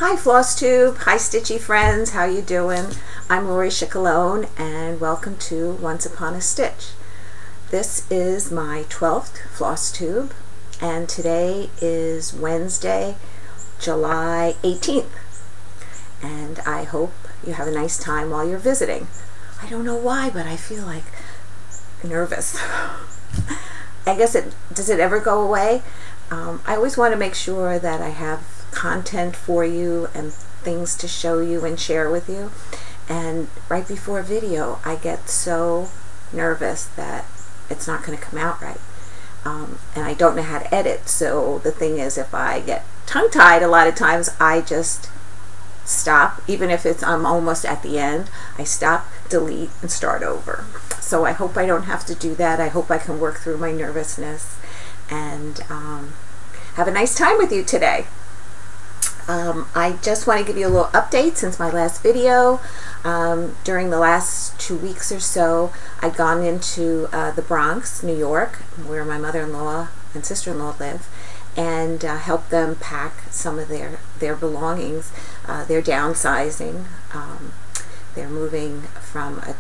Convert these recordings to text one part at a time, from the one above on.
Hi Flosstube, hi Stitchy friends, how you doing? I'm Lori Chicalone and welcome to Once Upon a Stitch. This is my 12th Flosstube and today is Wednesday, July 18th. And I hope you have a nice time while you're visiting. I don't know why, but I feel like nervous. I guess does it ever go away? I always want to make sure that I have content for you and things to show you and share with you, and right before a video I get so nervous that it's not going to come out right, and I don't know how to edit. So the thing is, if I get tongue-tied a lot of times, I just stop. Even if I'm almost at the end, I stop, delete, and start over. So I hope I don't have to do that. I hope I can work through my nervousness and have a nice time with you today. I just want to give you a little update since my last video. During the last 2 weeks or so, I'd gone into the Bronx, New York, where my mother-in-law and sister-in-law live, and helped them pack some of their belongings. They're downsizing. They're moving from a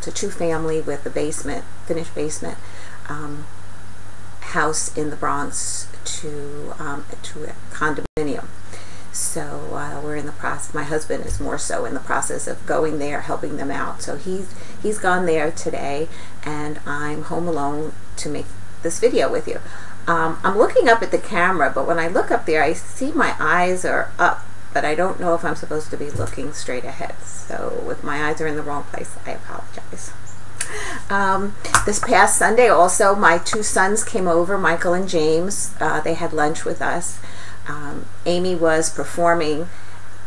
two-family with a basement, finished basement, house in the Bronx to a condominium. So we're in the process. My husband is more so in the process of going there, helping them out. So he's gone there today, and I'm home alone to make this video with you. I'm looking up at the camera, but when I look up there, I see my eyes are up, but I don't know if I'm supposed to be looking straight ahead. So if my eyes are in the wrong place, I apologize. This past Sunday also, my two sons came over, Michael and James. They had lunch with us. Amy was performing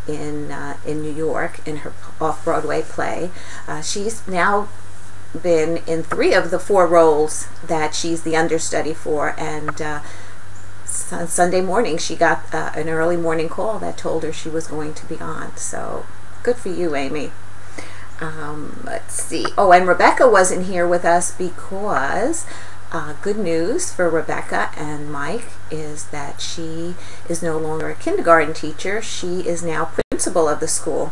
in New York in her off-Broadway play. She's now been in 3 of the 4 roles that she's the understudy for, and Sunday morning she got an early morning call that told her she was going to be on. So good for you, Amy. Let's see. Oh, and Rebecca wasn't here with us because good news for Rebecca and Mike is that she is no longer a kindergarten teacher. She is now principal of the school.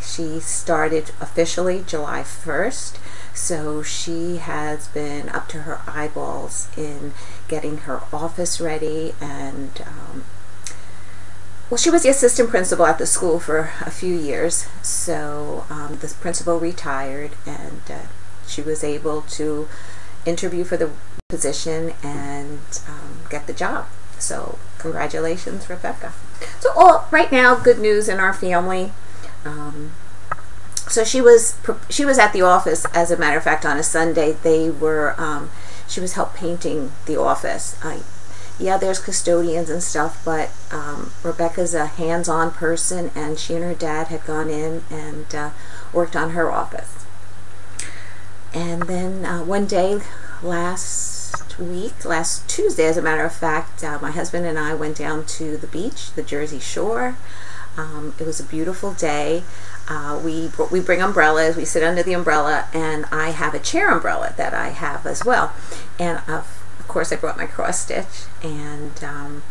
She started officially July 1st, so she has been up to her eyeballs in getting her office ready, and well, she was the assistant principal at the school for a few years, so this principal retired, and she was able to interview for the position and get the job. So congratulations, Rebecca. So right now, good news in our family. So she was at the office, as a matter of fact, on a Sunday. She was help painting the office. Yeah, there's custodians and stuff, but Rebecca's a hands-on person, and she and her dad had gone in and worked on her office. And then one day last Tuesday, as a matter of fact, my husband and I went down to the beach, the Jersey Shore. It was a beautiful day. We bring umbrellas, we sit under the umbrella, and I have a chair umbrella that I have as well. And of course I brought my cross stitch, and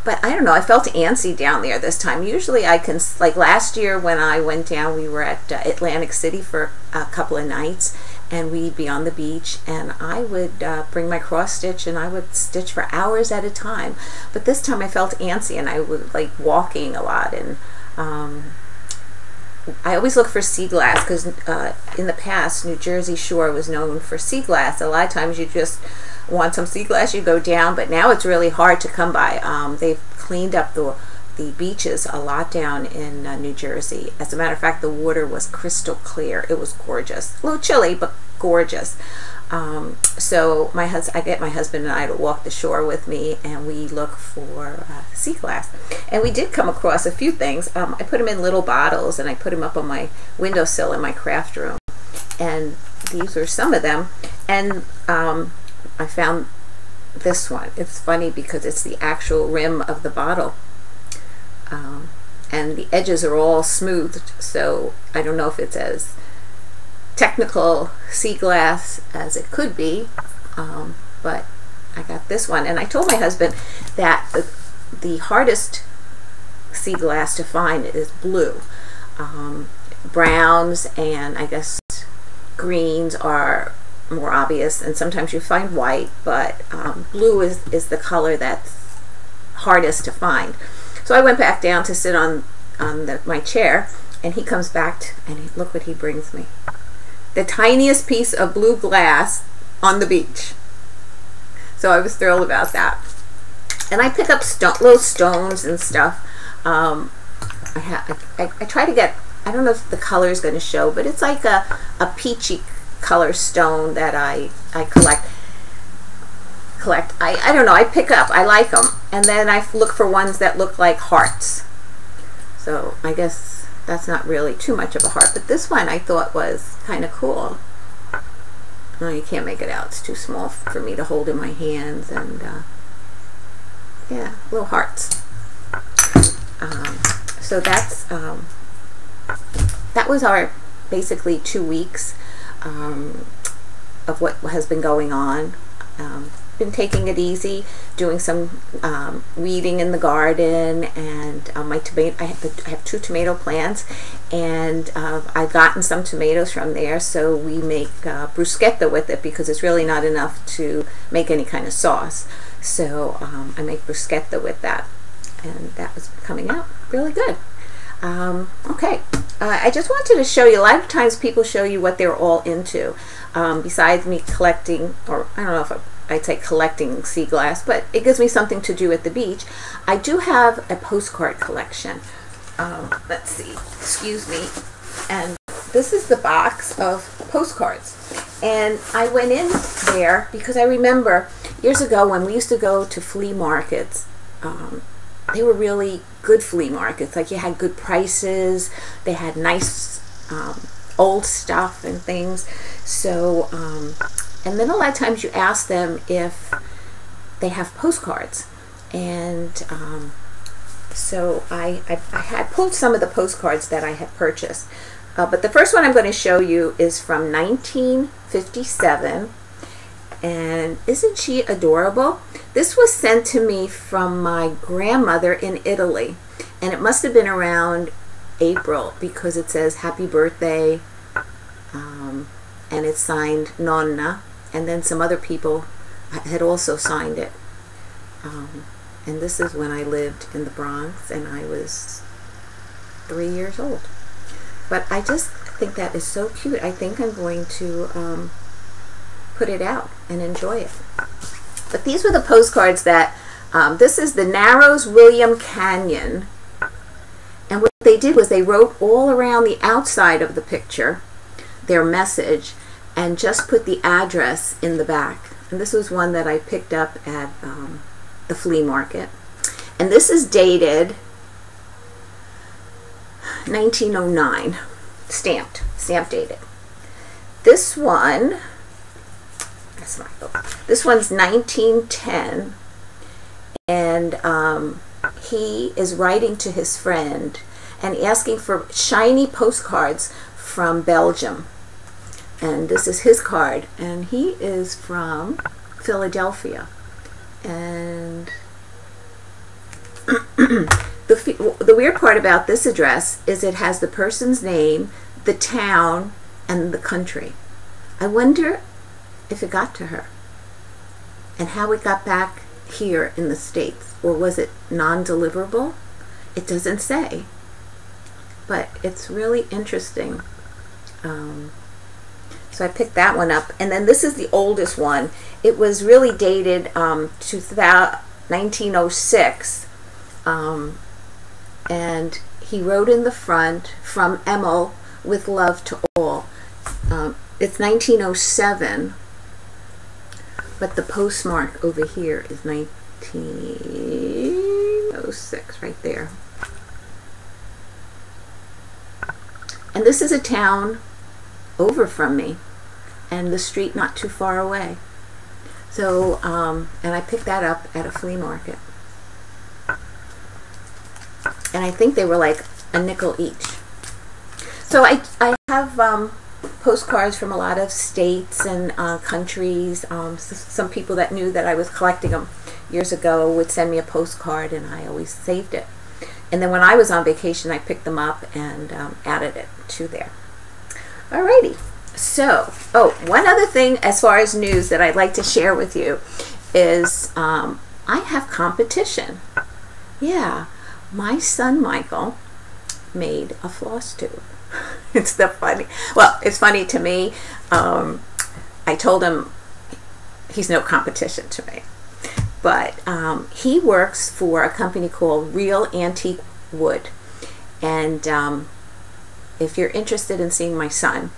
but I don't know, I felt antsy down there this time. Usually I can, like last year when I went down, we were at Atlantic City for a couple of nights, and we'd be on the beach, and I would bring my cross stitch and I would stitch for hours at a time. But this time I felt antsy, and I was like walking a lot, and I always look for sea glass because in the past New Jersey Shore was known for sea glass. A lot of times you just want some sea glass, you go down, but now it's really hard to come by. They've cleaned up the beaches a lot down in New Jersey. As a matter of fact, the water was crystal clear. It was gorgeous. A little chilly, but gorgeous. So I get my husband and I to walk the shore with me, and we look for sea glass. And we did come across a few things. I put them in little bottles, and I put them up on my windowsill in my craft room. And these were some of them. And I found this one. It's funny because it's the actual rim of the bottle. And the edges are all smoothed, so I don't know if it's as technical sea glass as it could be, but I got this one, and I told my husband that the hardest sea glass to find is blue. Browns and I guess greens are more obvious, and sometimes you find white, but blue is the color that's hardest to find. So I went back down to sit on my chair, and he comes back and look what he brings me. The tiniest piece of blue glass on the beach. So I was thrilled about that. And I pick up little stones and stuff. I try to get, I don't know if the color is going to show, but it's like a peachy color stone that I collect. I don't know, I pick up, I like them, and then I look for ones that look like hearts. So I guess that's not really too much of a heart, but this one I thought was kind of cool. Oh, you can't make it out, it's too small for me to hold in my hands, and yeah, little hearts. So that's that was our basically 2 weeks of what has been going on. Been taking it easy, doing some weeding in the garden, and my tomato. I have 2 tomato plants, and I've gotten some tomatoes from there. So we make bruschetta with it because it's really not enough to make any kind of sauce. So I make bruschetta with that, and that was coming out really good. Okay, I just wanted to show you. A lot of times people show you what they're all into. Besides me collecting, or I don't know if I'd say collecting sea glass, but it gives me something to do at the beach. I do have a postcard collection. Let's see, excuse me. And this is the box of postcards. And I went in there because I remember years ago when we used to go to flea markets, they were really good flea markets. Like, you had good prices, they had nice old stuff and things. So, and then a lot of times you ask them if they have postcards. And so I had pulled some of the postcards that I had purchased. But the first one I'm going to show you is from 1957. And isn't she adorable? This was sent to me from my grandmother in Italy. And it must have been around April because it says happy birthday. And it's signed Nonna. And then some other people had also signed it. And this is when I lived in the Bronx and I was 3 years old. But I just think that is so cute. I think I'm going to put it out and enjoy it. But these were the postcards that, this is the Narrows William Canyon. And what they did was they wrote all around the outside of the picture their message and just put the address in the back. And this was one that I picked up at the flea market. And this is dated 1909, stamp dated. This one, that's my book. This one's 1910, and he is writing to his friend and asking for shiny postcards from Belgium. And this is his card, and he is from Philadelphia. And the weird part about this address is it has the person's name, the town, and the country. I wonder if it got to her and how it got back here in the States, or was it non-deliverable? It doesn't say, but it's really interesting. So I picked that one up, and then this is the oldest one. It was really dated to 1906, and he wrote in the front, "From Emil, with love to all." It's 1907, but the postmark over here is 1906, right there. And this is a town over from me, and the street not too far away. So, and I picked that up at a flea market. And I think they were like a nickel each. So I have postcards from a lot of states and countries. Some people that knew that I was collecting them years ago would send me a postcard, and I always saved it. And then when I was on vacation, I picked them up and added it to there. Alrighty. So, one other thing as far as news that I'd like to share with you is I have competition. Yeah, my son Michael made a Flosstube. It's funny to me. I told him he's no competition to me, but he works for a company called Real Antique Wood, and if you're interested in seeing my son,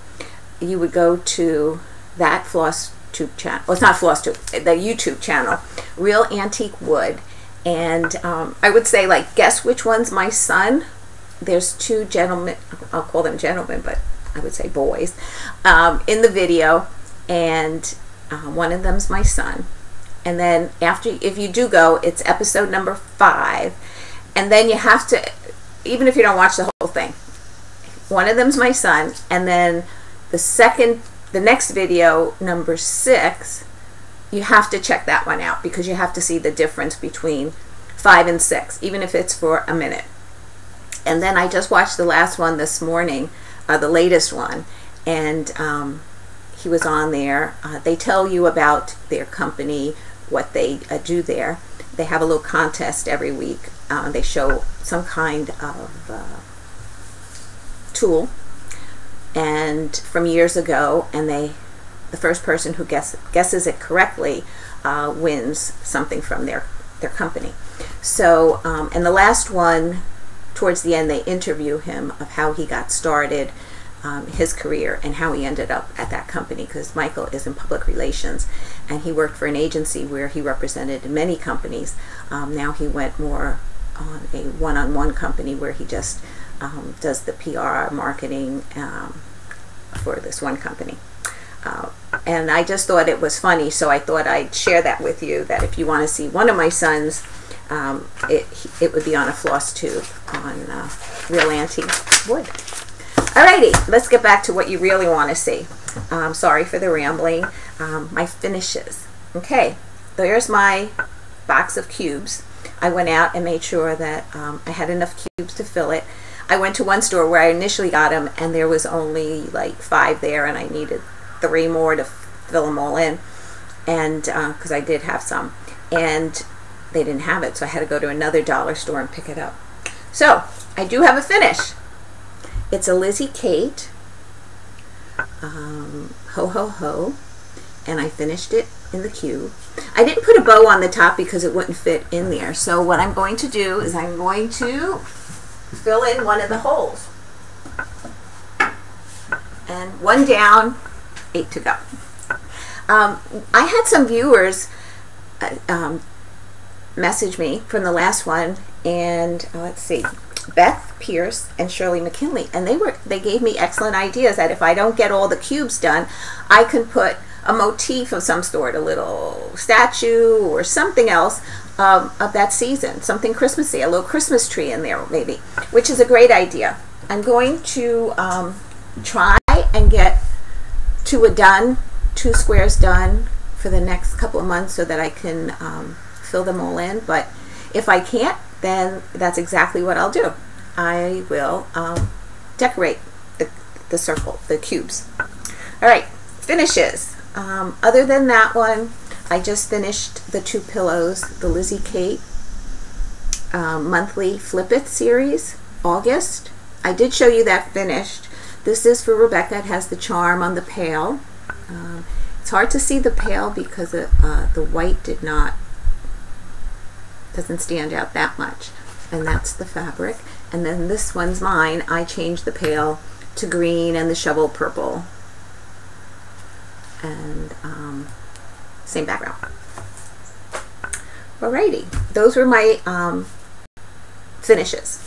you would go to that Flosstube channel. Well, it's not Flosstube, the YouTube channel, Real Antique Wood, and I would say, like, guess which one's my son? There's two gentlemen, I'll call them gentlemen, but I would say boys, in the video, and one of them's my son. And then if you do go, it's episode number 5, and then you have to, even if you don't watch the whole thing, one of them's my son, and then the next video, number 6, you have to check that one out, because you have to see the difference between 5 and 6, even if it's for a minute. And then I just watched the last one this morning, the latest one, and he was on there. They tell you about their company, what they do there. They have a little contest every week. They show some kind of tool, and from years ago, and the first person who guesses it correctly wins something from their company. So, and the last one, towards the end, they interview him of how he got started, his career, and how he ended up at that company, because Michael is in public relations, and he worked for an agency where he represented many companies. Now he went more on a one-on-one company where he just does the PR marketing for this one company. And I just thought it was funny, so I thought I'd share that with you, that if you want to see one of my sons, it would be on a Flosstube on Real Antique Wood. Alrighty, let's get back to what you really want to see. Sorry for the rambling. My finishes. Okay, there's my box of cubes. I went out and made sure that I had enough cubes to fill it. I went to one store where I initially got them, and there was only like 5 there, and I needed 3 more to fill them all in, and because I did have some, and they didn't have it, so I had to go to another dollar store and pick it up. So I do have a finish. It's a Lizzie Kate Ho Ho Ho, and I finished it in the cube. I didn't put a bow on the top because it wouldn't fit in there, so what I'm going to do is I'm going to fill in one of the holes, and 1 down, 8 to go. I had some viewers message me from the last one, and let's see, Beth Pierce and Shirley McKinley, and they gave me excellent ideas that if I don't get all the cubes done, I can put a motif of some sort, a little statue or something else of that season, something Christmassy, a little Christmas tree in there maybe, which is a great idea. I'm going to try and get 2 squares done for the next couple of months so that I can fill them all in, but if I can't, then that's exactly what I'll do. I will decorate the circle, the cubes. Alright, finishes. Other than that one, I just finished the 2 pillows, the Lizzie Kate monthly Flip It series, August. I did show you that finished. This is for Rebecca. It has the charm on the pail. It's hard to see the pail because the white doesn't stand out that much, and that's the fabric. And then this one's mine. I changed the pail to green and the shovel purple, and same background. Alrighty, those were my finishes.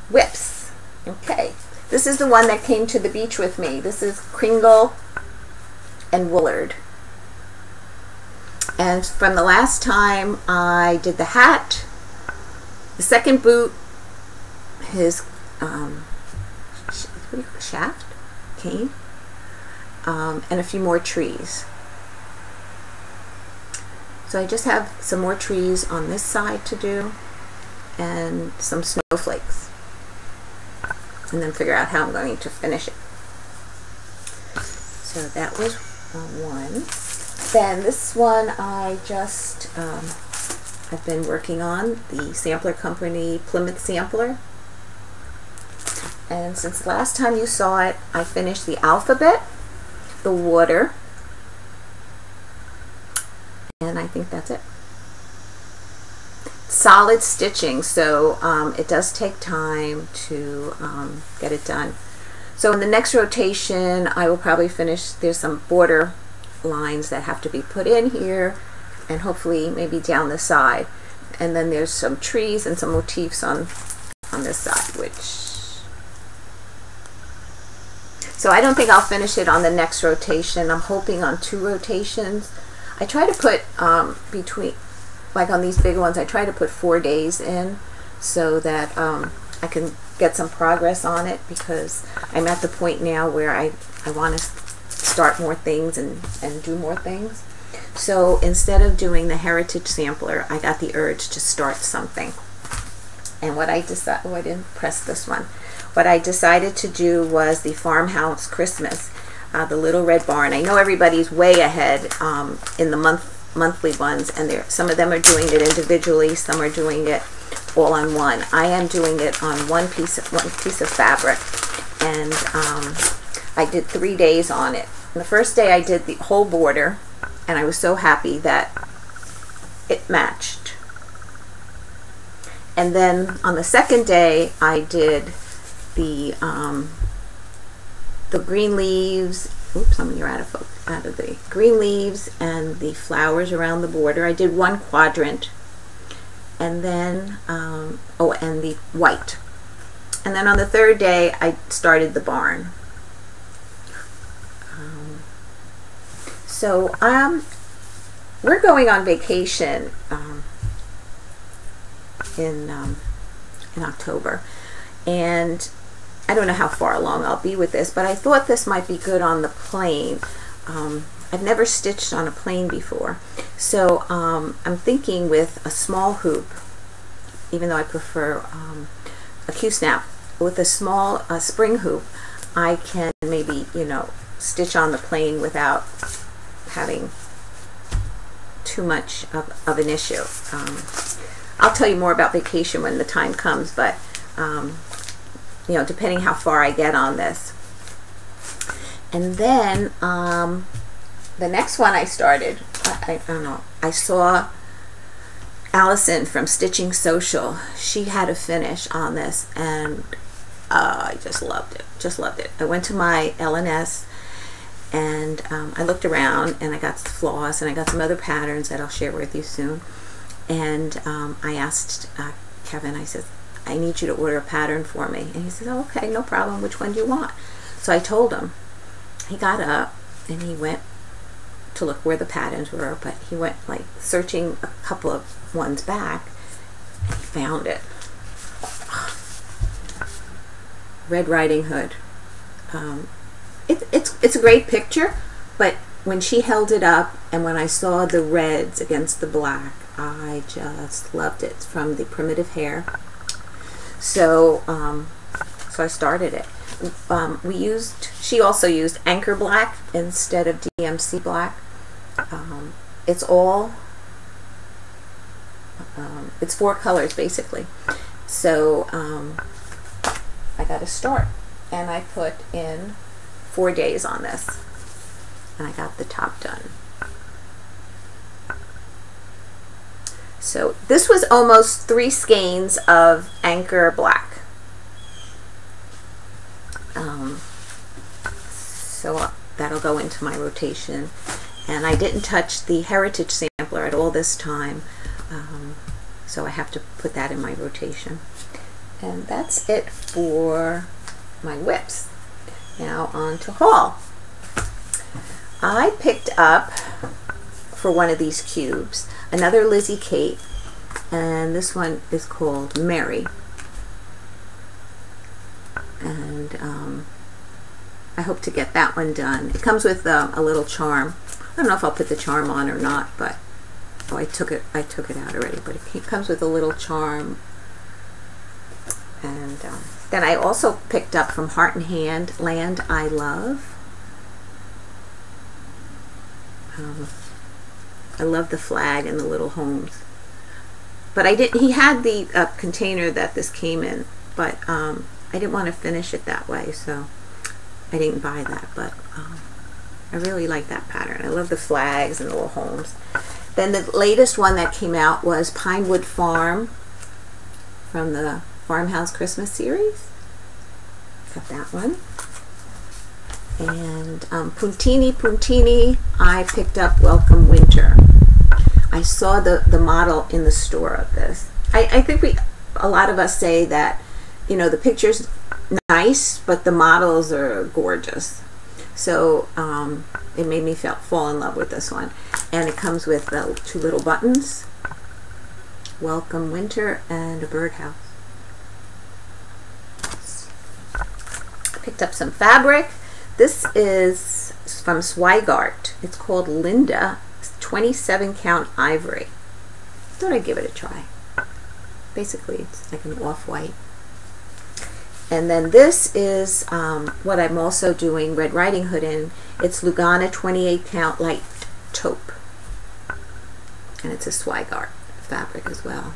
Whips. Okay, this is the one that came to the beach with me. This is Kringle and Woolard. And from the last time I did the hat, the second boot, his what do you call it, shaft, cane, and a few more trees. So I just have some more trees on this side to do, and some snowflakes, and then figure out how I'm going to finish it. So that was one. Then this one I just I've been working on, the Sampler Company Plymouth Sampler. And since last time you saw it, I finished the alphabet, the water, and I think that's it. Solid stitching, so it does take time to get it done. So in the next rotation, I will probably finish. There's some border lines that have to be put in here, and hopefully maybe down the side. And then there's some trees and some motifs on this side, which... So I don't think I'll finish it on the next rotation. I'm hoping on 2 rotations. I try to put between, like on these big ones, I try to put 4 days in so that I can get some progress on it, because I'm at the point now where I want to start more things and do more things. So instead of doing the Heritage Sampler, I got the urge to start something. And what I decided, oh, I didn't press this one. What I decided to do was the Farmhouse Christmas, the Little Red Barn. I know everybody's way ahead in the monthly ones, and some of them are doing it individually, some are doing it all on one. I am doing it on one piece of fabric, and I did 3 days on it. And the first day I did the whole border, and I was so happy that it matched. And then on the second day I did the green leaves. Oops, you're out of the green leaves and the flowers around the border. I did 1 quadrant, and then oh, and the white. And then on the third day I started the barn. So we're going on vacation in October, and I don't know how far along I'll be with this, but I thought this might be good on the plane. I've never stitched on a plane before, so I'm thinking with a small hoop, even though I prefer a Q-snap. With a small spring hoop, I can maybe, you know, stitch on the plane without having too much of an issue. I'll tell you more about vacation when the time comes, but you know, depending how far I get on this. And then the next one I started, I don't know, I saw Allison from Stitching Social. She had a finish on this, and I just loved it. I went to my LNS, and I looked around, and I got the floss, and I got some other patterns that I'll share with you soon. And I asked Kevin, I said, I need you to order a pattern for me. And he said, oh, okay, no problem. Which one do you want? So I told him. He got up and he went to look where the patterns were, but he went like searching a couple of ones back, and he found it. Red Riding Hood. It's a great picture, but when she held it up and when I saw the reds against the black, I just loved it. It's from the Primitive Hair. So so I started it. She also used Anchor Black instead of DMC Black. It's all it's 4 colors basically. So I got to start, and I put in 4 days on this, and I got the top done. So this was almost 3 skeins of Anchor Black. So that'll go into my rotation. And I didn't touch the Heritage Sampler at all this time, so I have to put that in my rotation. And that's it for my whips. Now on to haul. I picked up, for one of these cubes, another Lizzie Kate, and this one is called Mary. And I hope to get that one done. It comes with a little charm. I don't know if I'll put the charm on or not, but oh, I took it out already. But it comes with a little charm And then I also picked up from Heart and Hand, Land I Love. I love the flag and the little homes. But I didn't, he had the container that this came in, but I didn't want to finish it that way, so I didn't buy that. But I really like that pattern. I love the flags and the little homes. Then the latest one that came out was Pinewood Farm from the Farmhouse Christmas series. Got that one. And Puntini, I picked up Welcome Winter. I saw the model in the store of this. I think a lot of us say that, you know, the picture's nice, but the models are gorgeous. So it made me fall in love with this one. And it comes with 2 little buttons, Welcome Winter, and a birdhouse. I picked up some fabric. This is from Zweigart. It's called Linda. 27 count ivory. Thought I'd give it a try. Basically, it's like an off-white. And then this is what I'm also doing Red Riding Hood in. It's Lugana 28 count light taupe. And it's a Zweigart fabric as well.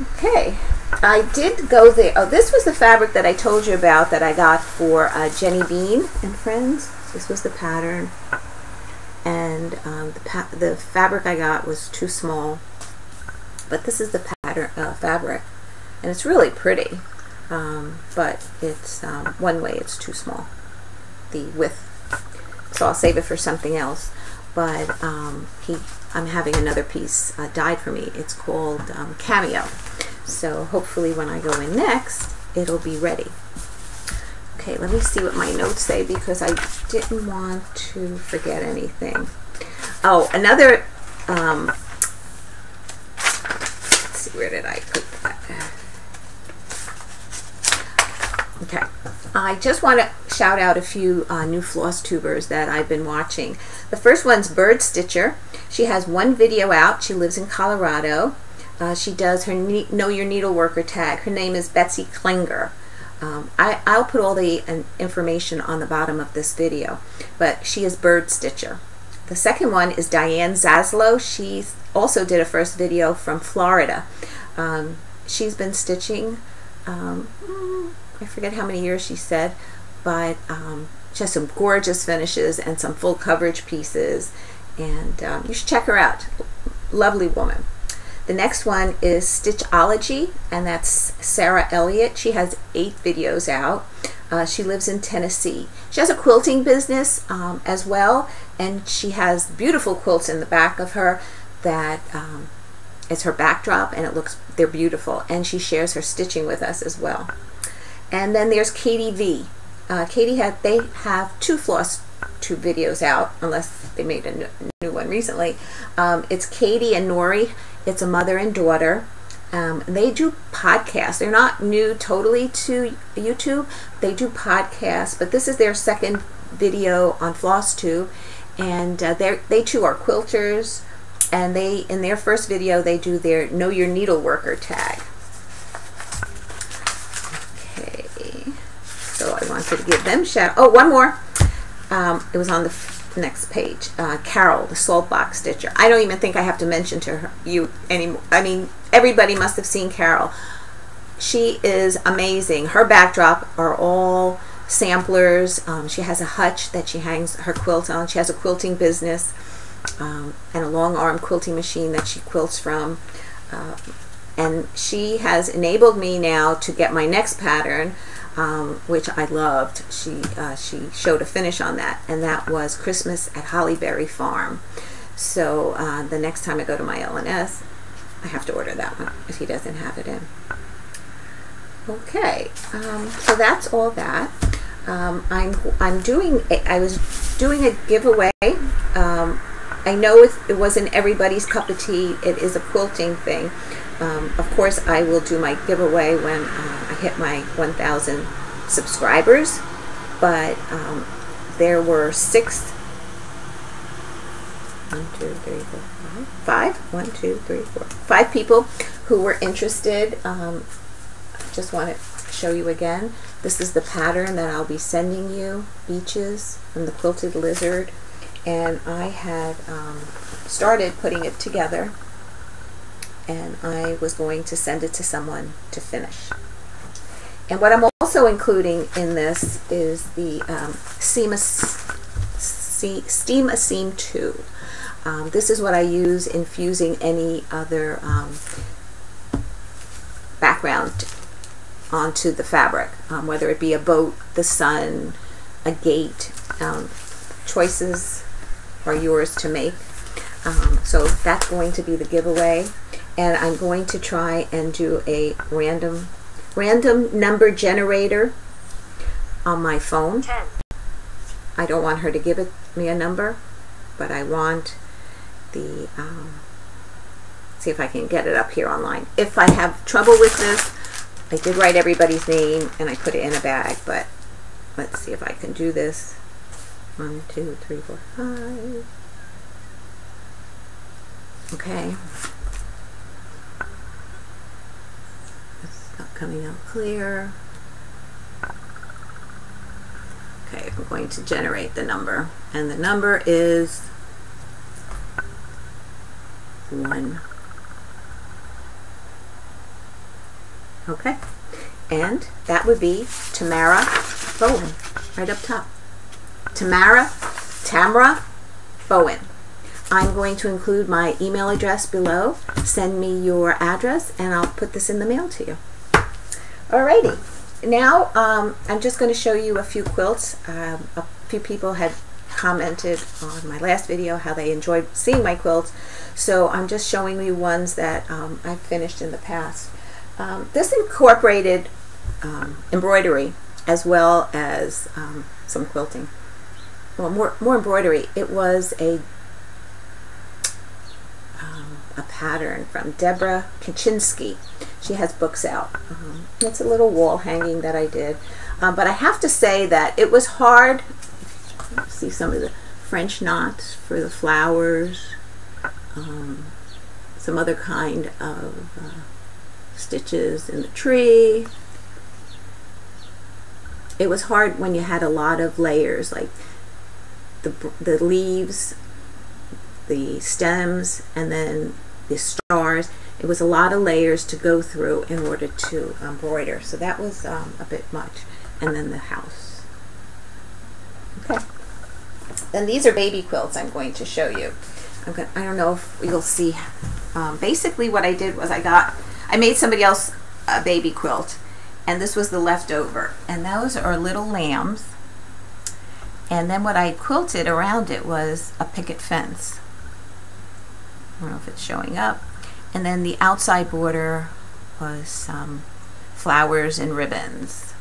Okay, I did go there. Oh, this was the fabric that I told you about that I got for Jenny Bean and Friends. This was the pattern. And the fabric I got was too small, but this is the pattern fabric, and it's really pretty, but it's one way it's too small, the width, so I'll save it for something else. But I'm having another piece dyed for me. It's called Cameo, so hopefully when I go in next it'll be ready. Okay, let me see what my notes say, because I didn't want to forget anything. Oh, another, let's see, where did I put that? Okay, I just want to shout out a few new floss tubers that I've been watching. The first one's Bird Stitcher. She has one video out. She lives in Colorado. She does her Know Your Needleworker tag. Her name is Betsy Kleger. I'll put all the information on the bottom of this video, but she is Bird Stitcher. The second one is Diane Zaslow. She also did a first video from Florida. She's been stitching, I forget how many years she said, but she has some gorgeous finishes and some full coverage pieces, and you should check her out. Lovely woman. The next one is Stitchologie, and that's Sarah Elliott. She has 8 videos out. She lives in Tennessee. She has a quilting business as well, and she has beautiful quilts in the back of her that is her backdrop, and they're beautiful. And she shares her stitching with us as well. And then there's Katie V. They have 2 Flosstube videos out, unless they made a new one recently. It's Katie and Nori. It's a mother and daughter. They do podcasts. They're not new totally to YouTube. They do podcasts, but this is their second video on Flosstube, and they too are quilters. And in their first video, they do their Know Your Needleworker tag. Okay, so I wanted to give them shout. Oh, one more. It was on the next page. Carol, the Saltbox stitcher. I don't even think I have to mention to you anymore. I mean, everybody must have seen Carol. She is amazing. Her backdrop are all samplers. She has a hutch that she hangs her quilt on. She has a quilting business and a long arm quilting machine that she quilts from. And she has enabled me now to get my next pattern, which I loved. She showed a finish on that, and that was Christmas at Hollyberry Farm. So the next time I go to my L&S, I have to order that one if he doesn't have it in. Okay, so that's all that. I was doing a giveaway. I know it wasn't everybody's cup of tea. It is a quilting thing. Of course, I will do my giveaway when I hit my 1,000 subscribers, but there were 5 people who were interested, I just want to show you again. This is the pattern that I'll be sending you, Beaches from the Quilted Lizard. And I had started putting it together, and I was going to send it to someone to finish. And what I'm also including in this is the Steam a Seam 2. This is what I use in fusing any other background onto the fabric, whether it be a boat, the sun, a gate. Choices are yours to make. So that's going to be the giveaway, and I'm going to try and do a random number generator on my phone. 10. I don't want her to give me a number, but I want the see if I can get it up here online. If I have trouble with this, I did write everybody's name and I put it in a bag, but let's see if I can do this. 1, 2, 3, 4, 5. Okay. It's not coming out clear. Okay, I'm going to generate the number, and the number is 1. Okay, and that would be Tamara Bowen, right up top. Tamara Bowen. I'm going to include my email address below. Send me your address and I'll put this in the mail to you. Alrighty, now I'm just going to show you a few quilts. A few people had commented on my last video how they enjoyed seeing my quilts, so I'm just showing you ones that I've finished in the past. This incorporated embroidery as well as some quilting. Well, more embroidery. It was a pattern from Deborah Kaczynski. She has books out. It's a little wall hanging that I did. But I have to say that it was hard. See some of the French knots for the flowers. Some other kind of stitches in the tree. It was hard when you had a lot of layers, like the leaves, the stems, and then the stars. It was a lot of layers to go through in order to embroider, so that was a bit much. And then the house. Okay. Then these are baby quilts I'm going to show you. I don't know if you'll see. Basically what I did was I made somebody else a baby quilt, and this was the leftover, and those are little lambs. And then what I quilted around it was a picket fence. I don't know if it's showing up. And then the outside border was some flowers and ribbons.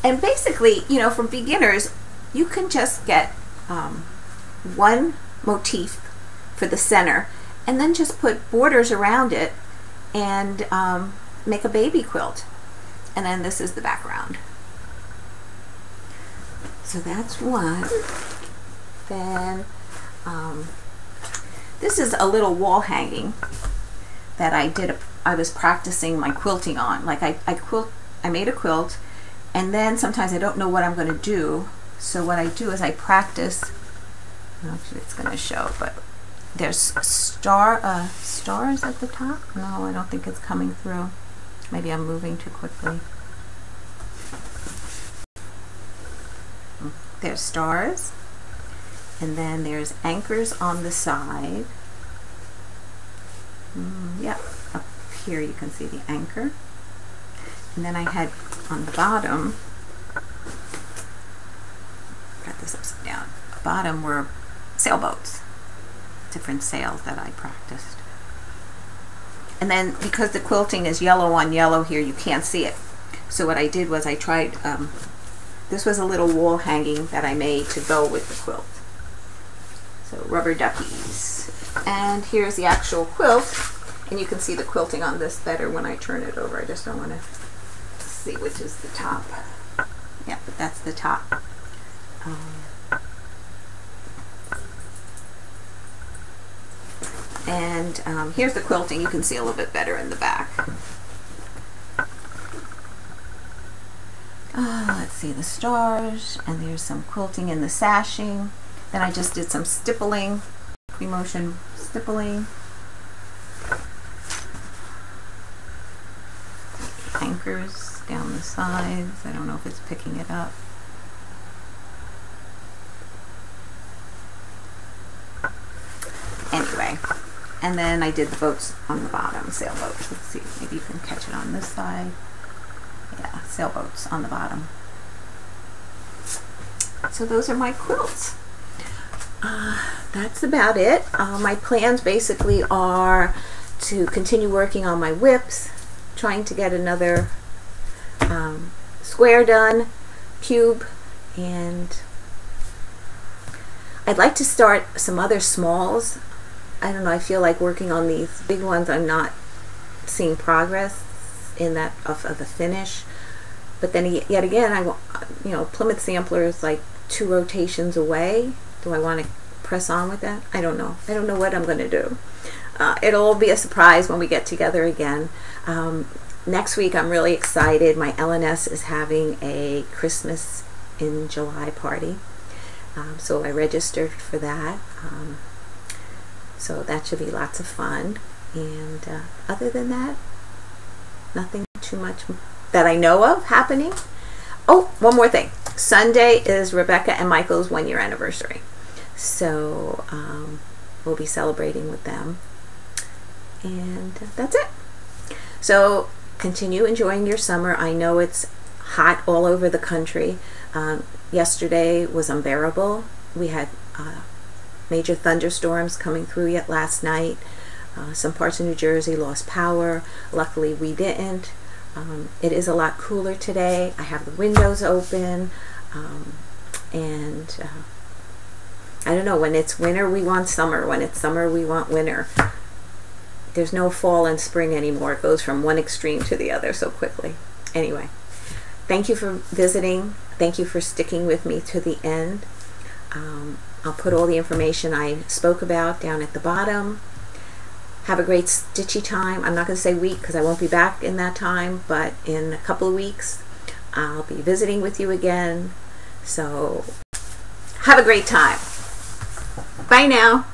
And basically, you know, for beginners, you can just get one motif for the center and then just put borders around it and make a baby quilt. And then this is the background. So that's one. Then this is a little wall hanging that I was practicing my quilting on. Like I made a quilt, and then sometimes I don't know what I'm going to do. So what I do is I practice. Actually, it's going to show, but there's stars at the top. No, I don't think it's coming through. Maybe I'm moving too quickly. There's stars, and then there's anchors on the side. Yep, up here you can see the anchor. And then I had on the bottom, got this upside down, bottom were sailboats, different sails that I practiced. And then because the quilting is yellow on yellow here, you can't see it. So what I did was I tried, this was a little wall hanging that I made to go with the quilt. So rubber duckies. And here's the actual quilt. And you can see the quilting on this better when I turn it over. I just don't want to see which is the top. Yeah, but that's the top. And here's the quilting. You can see a little bit better in the back. Let's see the stars, and there's some quilting in the sashing. Then I just did some stippling, pre-motion stippling. Anchors down the sides. I don't know if it's picking it up. Anyway, and then I did the boats on the bottom, sailboats. Let's see, maybe you can catch it on this side. Yeah, sailboats on the bottom. So those are my quilts. That's about it. My plans basically are to continue working on my whips, trying to get another square done, cube, and I'd like to start some other smalls. I don't know, I feel like working on these big ones, I'm not seeing progress in that of the finish. But then yet again, Plymouth Sampler is like 2 rotations away. Do I want to press on with that? I don't know. I don't know what I'm going to do. It'll all be a surprise when we get together again. Next week, I'm really excited. My LNS is having a Christmas in July party. So I registered for that. So that should be lots of fun. And other than that, nothing too much that I know of happening. Oh, one more thing. Sunday is Rebecca and Michael's 1-year anniversary. So we'll be celebrating with them. And that's it. So continue enjoying your summer. I know it's hot all over the country. Yesterday was unbearable. We had major thunderstorms coming through yet last night. Some parts of New Jersey lost power. Luckily we didn't. It is a lot cooler today. I have the windows open, and I don't know, when it's winter we want summer, when it's summer we want winter. There's no fall and spring anymore. It goes from one extreme to the other so quickly. Anyway, thank you for visiting. Thank you for sticking with me to the end. I'll put all the information I spoke about down at the bottom. Have a great stitchy time. I'm not going to say week because I won't be back in that time, but in a couple of weeks I'll be visiting with you again. So have a great time. Bye now.